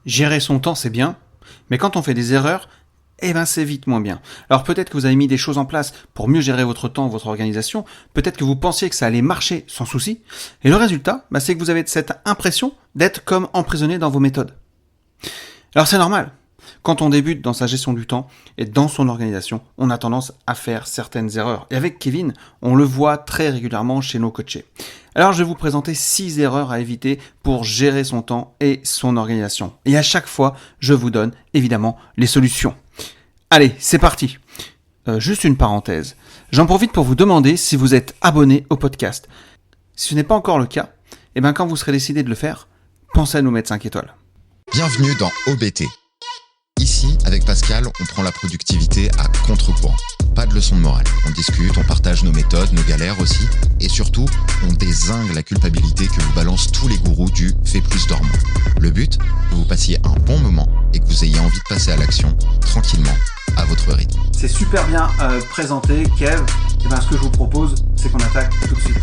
gérer son temps c'est bien, mais quand on fait des erreurs, c'est vite moins bien. Alors peut-être que vous avez mis des choses en place pour mieux gérer votre temps, votre organisation, peut-être que vous pensiez que ça allait marcher sans souci, et le résultat, c'est que vous avez cette impression d'être comme emprisonné dans vos méthodes. Alors c'est normal. Quand on débute dans sa gestion du temps et dans son organisation, on a tendance à faire certaines erreurs. Et avec Kevin, on le voit très régulièrement chez nos coachés. Alors je vais vous présenter 6 erreurs à éviter pour gérer son temps et son organisation. Et à chaque fois, je vous donne évidemment les solutions. Allez, c'est parti. Juste une parenthèse. J'en profite pour vous demander si vous êtes abonné au podcast. Si ce n'est pas encore le cas, quand vous serez décidé de le faire, pensez à nous mettre 5 étoiles. Bienvenue dans OBT. Ici, avec Pascal, on prend la productivité à contre-courant. Pas de leçon de morale. On discute, on partage nos méthodes, nos galères aussi. Et surtout, on dézingue la culpabilité que vous balancent tous les gourous du « fais plus dors moins ». Le but, que vous passiez un bon moment et que vous ayez envie de passer à l'action tranquillement, à votre rythme. C'est super bien présenté, Kev. Ce que je vous propose, c'est qu'on attaque tout de suite.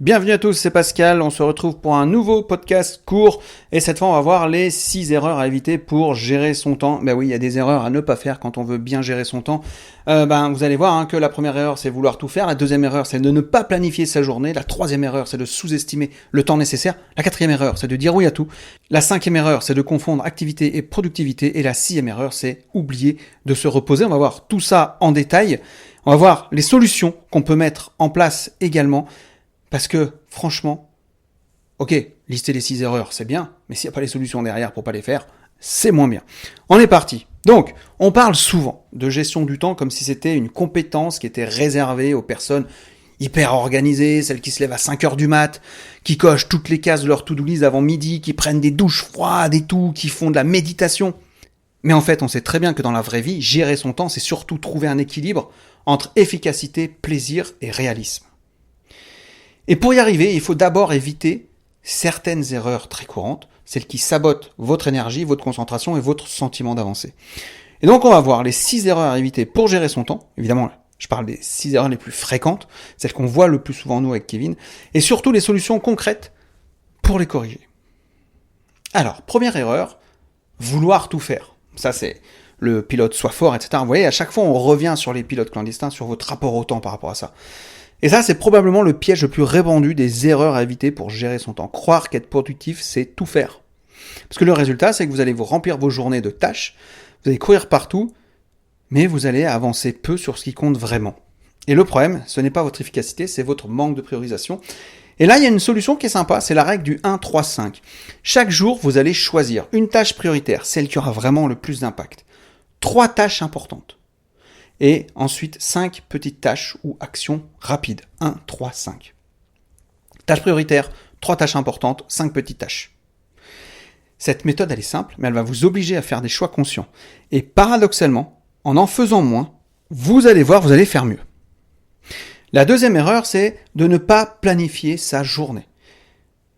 Bienvenue à tous, c'est Pascal, on se retrouve pour un nouveau podcast court et cette fois on va voir les 6 erreurs à éviter pour gérer son temps. Oui, il y a des erreurs à ne pas faire quand on veut bien gérer son temps. Vous allez voir que la première erreur c'est vouloir tout faire, la deuxième erreur c'est de ne pas planifier sa journée, la troisième erreur c'est de sous-estimer le temps nécessaire, la quatrième erreur c'est de dire oui à tout, la cinquième erreur c'est de confondre activité et productivité et la sixième erreur c'est oublier de se reposer. On va voir tout ça en détail, on va voir les solutions qu'on peut mettre en place également. Parce que, franchement, ok, lister les 6 erreurs, c'est bien, mais s'il n'y a pas les solutions derrière pour pas les faire, c'est moins bien. On est parti. Donc, on parle souvent de gestion du temps comme si c'était une compétence qui était réservée aux personnes hyper organisées, celles qui se lèvent à 5 heures du mat, qui cochent toutes les cases de leur to-do list avant midi, qui prennent des douches froides et tout, qui font de la méditation. Mais en fait, on sait très bien que dans la vraie vie, gérer son temps, c'est surtout trouver un équilibre entre efficacité, plaisir et réalisme. Et pour y arriver, il faut d'abord éviter certaines erreurs très courantes, celles qui sabotent votre énergie, votre concentration et votre sentiment d'avancer. Et donc on va voir les 6 erreurs à éviter pour gérer son temps. Évidemment, je parle des 6 erreurs les plus fréquentes, celles qu'on voit le plus souvent nous avec Kevin, et surtout les solutions concrètes pour les corriger. Alors, première erreur, vouloir tout faire. Ça c'est le pilote soit fort, etc. Vous voyez, à chaque fois on revient sur les pilotes clandestins, sur votre rapport au temps par rapport à ça. Et ça, c'est probablement le piège le plus répandu des erreurs à éviter pour gérer son temps. Croire qu'être productif, c'est tout faire. Parce que le résultat, c'est que vous allez vous remplir vos journées de tâches, vous allez courir partout, mais vous allez avancer peu sur ce qui compte vraiment. Et le problème, ce n'est pas votre efficacité, c'est votre manque de priorisation. Et là, il y a une solution qui est sympa, c'est la règle du 1-3-5. Chaque jour, vous allez choisir une tâche prioritaire, celle qui aura vraiment le plus d'impact. 3 tâches importantes. Et ensuite 5 petites tâches ou actions rapides. 1, 3, 5. Tâche prioritaire, 3 tâches importantes, 5 petites tâches. Cette méthode, elle est simple, mais elle va vous obliger à faire des choix conscients. Et paradoxalement, en faisant moins, vous allez voir, vous allez faire mieux. La deuxième erreur, c'est de ne pas planifier sa journée.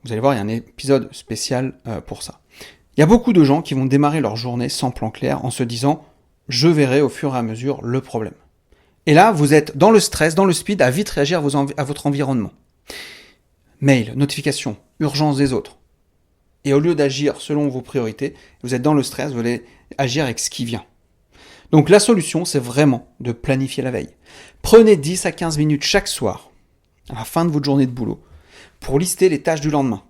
Vous allez voir, il y a un épisode spécial pour ça. Il y a beaucoup de gens qui vont démarrer leur journée sans plan clair en se disant « je verrai au fur et à mesure le problème ». Et là, vous êtes dans le stress, dans le speed, à vite réagir à votre environnement. Mail, notification, urgence des autres. Et au lieu d'agir selon vos priorités, vous êtes dans le stress, vous allez agir avec ce qui vient. Donc la solution, c'est vraiment de planifier la veille. Prenez 10 à 15 minutes chaque soir, à la fin de votre journée de boulot, pour lister les tâches du lendemain.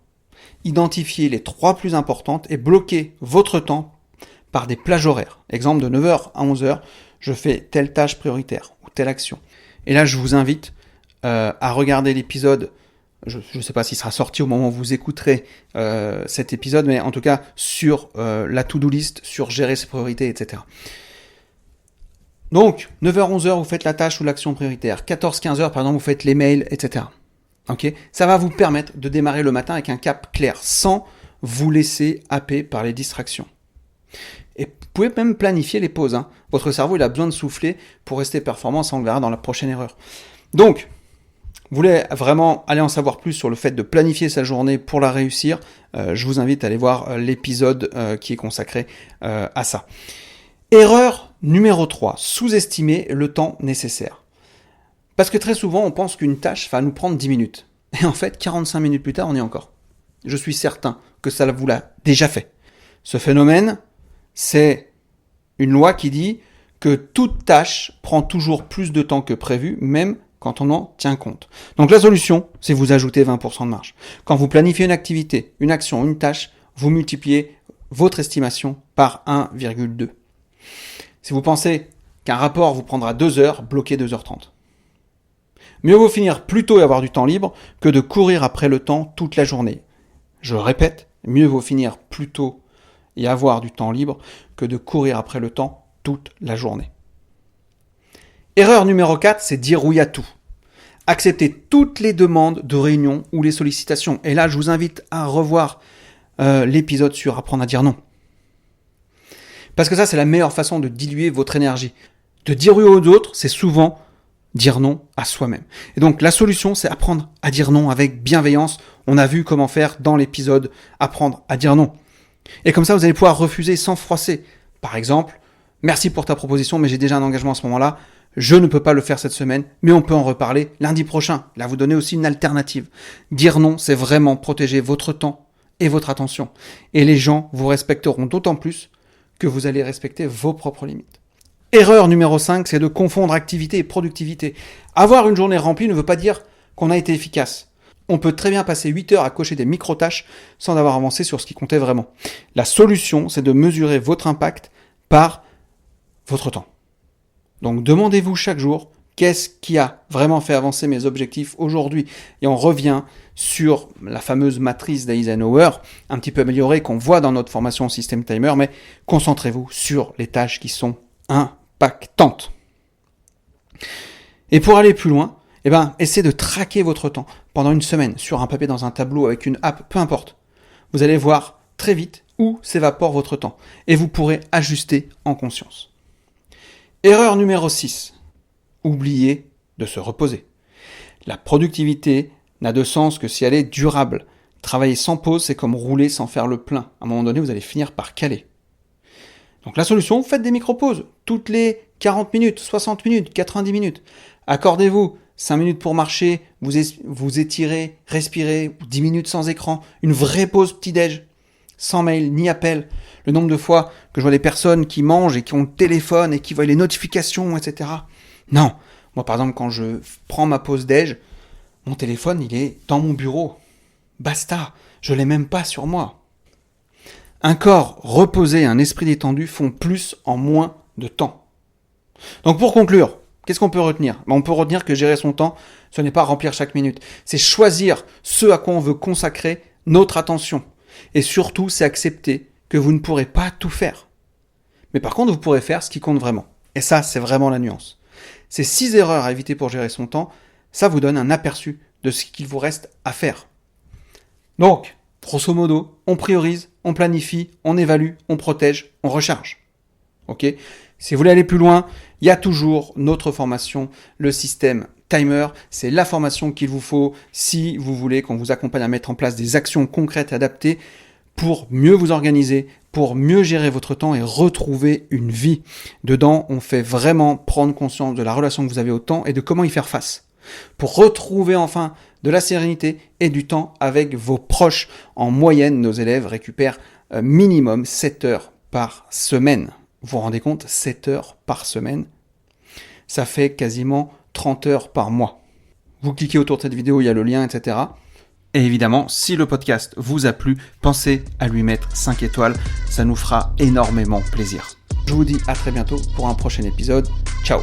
Identifiez les 3 plus importantes et bloquez votre temps par des plages horaires. Exemple, de 9h à 11h, je fais telle tâche prioritaire ou telle action. Et là, je vous invite à regarder l'épisode. Je ne sais pas s'il sera sorti au moment où vous écouterez cet épisode, mais en tout cas sur la to-do list, sur gérer ses priorités, etc. Donc, 9h-11h, vous faites la tâche ou l'action prioritaire. 14-15h, par exemple, vous faites les mails, etc. Okay, ça va vous permettre de démarrer le matin avec un cap clair, sans vous laisser happer par les distractions. Et vous pouvez même planifier les pauses. Votre cerveau, il a besoin de souffler pour rester performant, ça on le verra dans la prochaine erreur. Donc, vous voulez vraiment aller en savoir plus sur le fait de planifier sa journée pour la réussir, je vous invite à aller voir l'épisode qui est consacré à ça. Erreur numéro 3, sous-estimer le temps nécessaire. Parce que très souvent, on pense qu'une tâche va nous prendre 10 minutes. Et en fait, 45 minutes plus tard, on y est encore. je suis certain que ça vous l'a déjà fait. Ce phénomène, c'est une loi qui dit que toute tâche prend toujours plus de temps que prévu, même quand on en tient compte. Donc la solution, c'est vous ajouter 20% de marge. Quand vous planifiez une activité, une action, une tâche, vous multipliez votre estimation par 1,2. Si vous pensez qu'un rapport vous prendra 2 heures, bloquez 2h30. Mieux vaut finir plus tôt et avoir du temps libre que de courir après le temps toute la journée. Je répète, mieux vaut finir plus tôt et avoir du temps libre que de courir après le temps toute la journée. Erreur numéro 4, c'est dire oui à tout. Acceptez toutes les demandes de réunion ou les sollicitations. Et là, je vous invite à revoir l'épisode sur apprendre à dire non. Parce que ça, c'est la meilleure façon de diluer votre énergie. De dire oui aux autres, c'est souvent dire non à soi-même. Et donc, la solution, c'est apprendre à dire non avec bienveillance. On a vu comment faire dans l'épisode apprendre à dire non. Et comme ça, vous allez pouvoir refuser sans froisser. Par exemple, merci pour ta proposition, mais j'ai déjà un engagement à ce moment-là. Je ne peux pas le faire cette semaine, mais on peut en reparler lundi prochain. Là, vous donnez aussi une alternative. Dire non, c'est vraiment protéger votre temps et votre attention. Et les gens vous respecteront d'autant plus que vous allez respecter vos propres limites. Erreur numéro 5, c'est de confondre activité et productivité. Avoir une journée remplie ne veut pas dire qu'on a été efficace. On peut très bien passer 8 heures à cocher des micro-tâches sans avoir avancé sur ce qui comptait vraiment. La solution, c'est de mesurer votre impact par votre temps. Donc demandez-vous chaque jour, qu'est-ce qui a vraiment fait avancer mes objectifs aujourd'hui ? Et on revient sur la fameuse matrice d'Eisenhower, un petit peu améliorée qu'on voit dans notre formation System Timer, mais concentrez-vous sur les tâches qui sont impactantes. Et pour aller plus loin, essayez de traquer votre temps pendant une semaine sur un papier, dans un tableau, avec une app, peu importe. Vous allez voir très vite où s'évapore votre temps et vous pourrez ajuster en conscience. Erreur numéro 6. Oubliez de se reposer. La productivité n'a de sens que si elle est durable. Travailler sans pause, c'est comme rouler sans faire le plein. À un moment donné, vous allez finir par caler. Donc la solution, faites des micro-pauses. Toutes les 40 minutes, 60 minutes, 90 minutes. Accordez-vous 5 minutes pour marcher, vous étirez, respirez, 10 minutes sans écran, une vraie pause petit-déj, sans mail ni appel. Le nombre de fois que je vois des personnes qui mangent et qui ont le téléphone et qui voient les notifications, etc. Non. Moi, par exemple, quand je prends ma pause déj, mon téléphone, il est dans mon bureau. Basta. Je l'ai même pas sur moi. Un corps reposé et un esprit détendu font plus en moins de temps. Donc, pour conclure, qu'est-ce qu'on peut retenir ? On peut retenir que gérer son temps, ce n'est pas remplir chaque minute. C'est choisir ce à quoi on veut consacrer notre attention. Et surtout, c'est accepter que vous ne pourrez pas tout faire. Mais par contre, vous pourrez faire ce qui compte vraiment. Et ça, c'est vraiment la nuance. Ces 6 erreurs à éviter pour gérer son temps, ça vous donne un aperçu de ce qu'il vous reste à faire. Donc, grosso modo, on priorise, on planifie, on évalue, on protège, on recharge. Ok ? Si vous voulez aller plus loin, il y a toujours notre formation, le système Timer. C'est la formation qu'il vous faut si vous voulez qu'on vous accompagne à mettre en place des actions concrètes adaptées pour mieux vous organiser, pour mieux gérer votre temps et retrouver une vie. Dedans, on fait vraiment prendre conscience de la relation que vous avez au temps et de comment y faire face. Pour retrouver enfin de la sérénité et du temps avec vos proches. En moyenne, nos élèves récupèrent minimum 7 heures par semaine. Vous vous rendez compte, 7 heures par semaine, ça fait quasiment 30 heures par mois. Vous cliquez autour de cette vidéo, il y a le lien, etc. Et évidemment, si le podcast vous a plu, pensez à lui mettre 5 étoiles, ça nous fera énormément plaisir. Je vous dis à très bientôt pour un prochain épisode. Ciao.